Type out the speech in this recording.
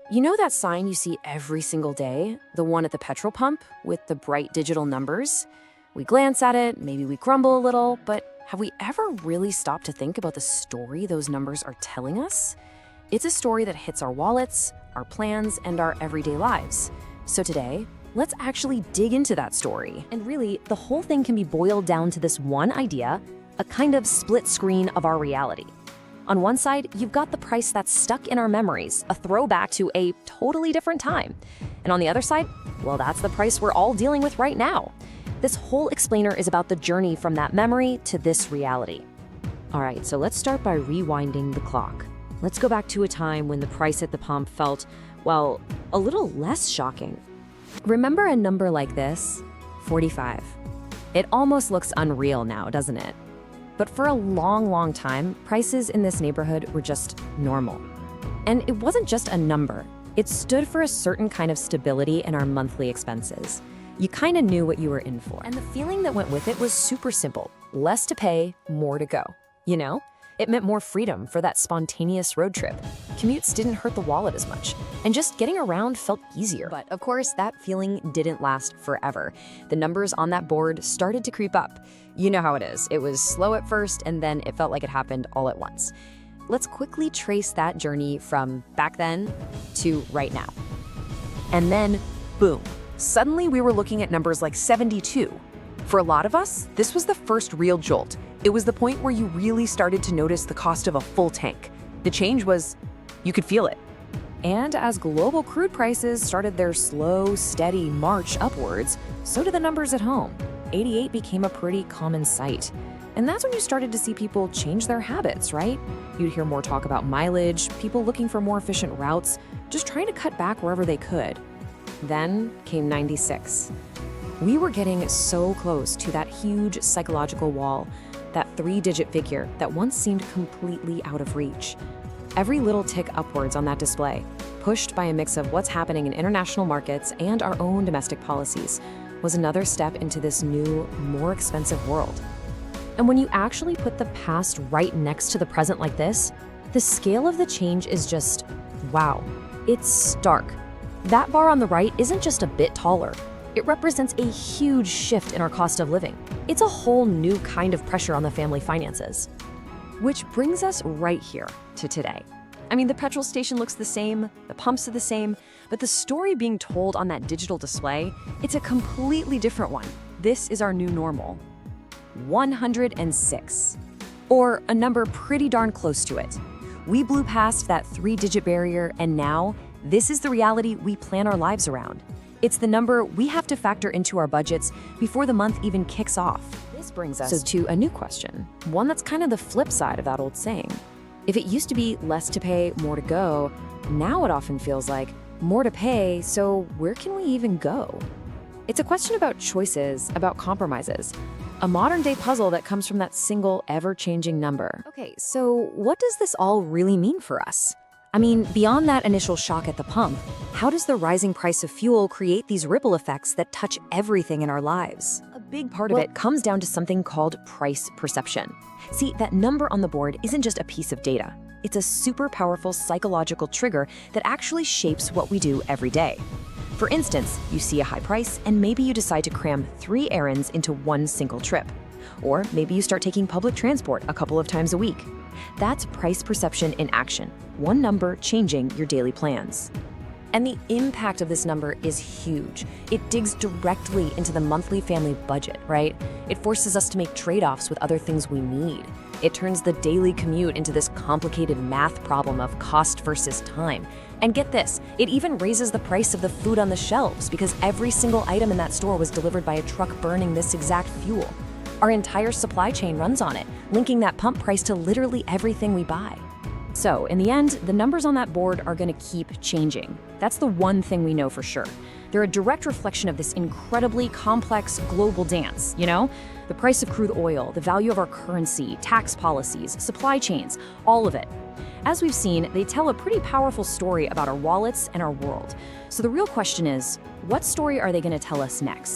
You know that sign you see every single day? The one at the petrol pump with the bright digital numbers? We glance at it, maybe we grumble a little, but have we ever really stopped to think about the story those numbers are telling us? It's a story that hits our wallets, our plans, and our everyday lives. So today, let's actually dig into that story. And really, the whole thing can be boiled down to this one idea, a kind of split screen of our reality. On one side, you've got the price that's stuck in our memories, a throwback to a totally different time. And on the other side, well, that's the price we're all dealing with right now. This whole explainer is about the journey from that memory to this reality. All right, so let's start by rewinding the clock. Let's go back to a time when the price at the pump felt, well, a little less shocking. Remember a number like this? 45. It almost looks unreal now, doesn't it? But for a long time, prices in this neighborhood were just normal. And it wasn't just a number. It stood for a certain kind of stability in our monthly expenses. You kind of knew what you were in for. And the feeling that went with it was super simple. Less to pay, more to go. You know? It meant more freedom for that spontaneous road trip. Commutes didn't hurt the wallet as much, and just getting around felt easier. But of course, that feeling didn't last forever. The numbers on that board started to creep up. You know how it is. It was slow at first, and then it felt like it happened all at once. Let's quickly trace that journey from back then to right now. And then, boom, suddenly we were looking at numbers like 72. For a lot of us, this was the first real jolt. It was the point where you really started to notice the cost of a full tank. The change was, you could feel it. And as global crude prices started their slow, steady march upwards, so did the numbers at home. 88 became a pretty common sight. And that's when you started to see people change their habits, right? You'd hear more talk about mileage, people looking for more efficient routes, just trying to cut back wherever they could. Then came 96. We were getting so close to that huge psychological wall, that three-digit figure that once seemed completely out of reach. Every little tick upwards on that display, pushed by a mix of what's happening in international markets and our own domestic policies, was another step into this new, more expensive world. And when you actually put the past right next to the present like this, the scale of the change is just, wow, it's stark. That bar on the right isn't just a bit taller. It represents a huge shift in our cost of living. It's a whole new kind of pressure on the family finances. Which brings us right here to today. I mean, the petrol station looks the same, the pumps are the same, but the story being told on that digital display, it's a completely different one. This is our new normal. 106. Or a number pretty darn close to it. We blew past that three-digit barrier, and now this is the reality we plan our lives around. It's the number we have to factor into our budgets before the month even kicks off. This brings us to a new question, one that's kind of the flip side of that old saying. If it used to be less to pay, more to go, now it often feels like more to pay, so where can we even go? It's a question about choices, about compromises, a modern-day puzzle that comes from that single, ever-changing number. Okay, so what does this all really mean for us? I mean, beyond that initial shock at the pump, how does the rising price of fuel create these ripple effects that touch everything in our lives? A big part of it comes down to something called price perception. See, that number on the board isn't just a piece of data. It's a super powerful psychological trigger that actually shapes what we do every day. For instance, you see a high price and maybe you decide to cram 3 errands into one single trip. Or maybe you start taking public transport a couple of times a week. That's price perception in action, one number changing your daily plans. And the impact of this number is huge. It digs directly into the monthly family budget, right? It forces us to make trade-offs with other things we need. It turns the daily commute into this complicated math problem of cost versus time. And get this, it even raises the price of the food on the shelves because every single item in that store was delivered by a truck burning this exact fuel. Our entire supply chain runs on it, linking that pump price to literally everything we buy. So, in the end, the numbers on that board are going to keep changing. That's the one thing we know for sure. They're a direct reflection of this incredibly complex global dance, you know? The price of crude oil, the value of our currency, tax policies, supply chains, all of it. As we've seen, they tell a pretty powerful story about our wallets and our world. So the real question is, what story are they going to tell us next?